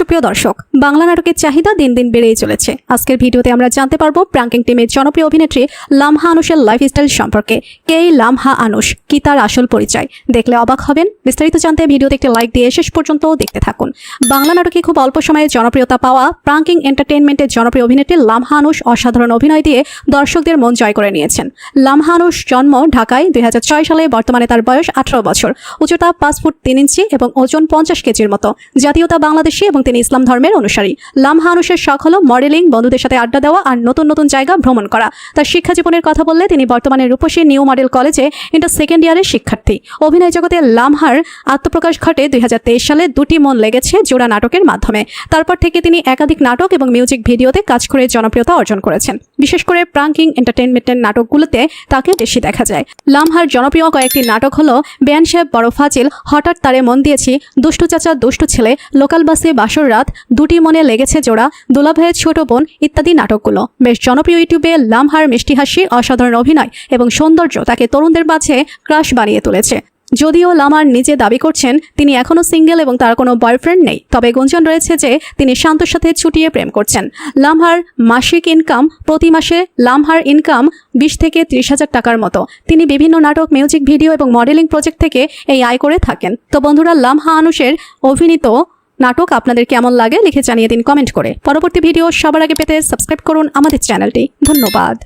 সুপ্রিয় দর্শক, বাংলা নাটকের চাহিদা দিন দিন বেড়েই চলেছে। আজকের ভিডিওতে আমরা জানতে পারবো প্রাঙ্কিং টিমের জনপ্রিয় অভিনেত্রী লামহা আনুশের লাইফস্টাইল সম্পর্কে। কে এই লামহা আনুশ, কি তার আসল পরিচয়? দেখলে অবাক হবেন। বিস্তারিত জানতে ভিডিওতে একটি লাইক দিয়ে শেষ পর্যন্ত দেখতে থাকুন। বাংলা নাটকে খুব অল্প সময়ে জনপ্রিয়তা পাওয়া প্রাঙ্কিং এন্টারটেইনমেন্টের জনপ্রিয় অভিনেত্রী লামহা আনুশ অসাধারণ অভিনয় দিয়ে দর্শকদের মন জয় করে নিয়েছেন। লামহা আনুশ জন্ম ঢাকায় 2006 সালে। বর্তমানে তার বয়স 18 বছর, উচ্চতা 5 ফুট 3 ইঞ্চি এবং ওজন 50 কেজির মতো। জাতীয়তা বাংলাদেশী এবং তিনি ইসলাম ধর্মের অনুসারী। লামহা আনুশের শখ হলো মডেলিং, বন্ধুদের সাথে আড্ডা দেওয়া আর নতুন নতুন জায়গা ভ্রমণ করা। তার শিক্ষা জীবনের কথা বললে তিনি বর্তমানে রূপসী নিউ মডেল কলেজে ইন্টার সেকেন্ড ইয়ারের শিক্ষার্থী। অভিনয় জগতে লামহার আত্মপ্রকাশ ঘটে 2023 সালে দুটি মন লেগেছে জোড়া নাটকের মাধ্যমে। তারপর থেকে তিনি একাধিক নাটক এবং মিউজিক ভিডিওতে কাজ করে জনপ্রিয়তা অর্জন করেছেন। বিশেষ করে প্রাঙ্কিং এন্টারটেইনমেন্টের নাটকগুলোতে তাকে বেশি দেখা যায়। লামহার জনপ্রিয় কয়েকটি নাটক হলো বেয়ান সাহেব বড় ফাজিল, হঠাৎ তারে মন দিয়েছি, দুষ্টু চাচা দুষ্টু ছেলে, লোকাল বাসে বাসর রাত, দুটি মনে লেগেছে জোড়া, দুলাভাইয়ের ছোট বোন ইত্যাদি নাটকগুলো। বেশ জনপ্রিয়। ইউটিউবে লামহার মিষ্টি হাসি, অসাধারণ অভিনয় এবং সৌন্দর্য তাকে তরুণদের মাঝে ক্রাশ বানিয়ে তুলেছে। যদিও লামহার নিজে দাবি করছেন তিনি এখনও সিঙ্গেল এবং তার কোনো বয়ফ্রেন্ড নেই, তবে গুঞ্জন রয়েছে যে তিনি শান্তর সাথে ছুটিয়ে প্রেম করছেন। লামহার মাসিক ইনকাম, প্রতি মাসে লামহার ইনকাম 20 থেকে 30 হাজার টাকার মতো। তিনি বিভিন্ন নাটক, মিউজিক ভিডিও এবং মডেলিং প্রজেক্ট থেকে এই আয় করে থাকেন। তো বন্ধুরা, লামহা আনুশের অভিনীত নাটক আপনাদের কেমন লাগে লিখে জানিয়ে দিন কমেন্ট করে। পরবর্তী ভিডিও সবার আগে পেতে সাবস্ক্রাইব করুন আমাদের চ্যানেলটি। ধন্যবাদ।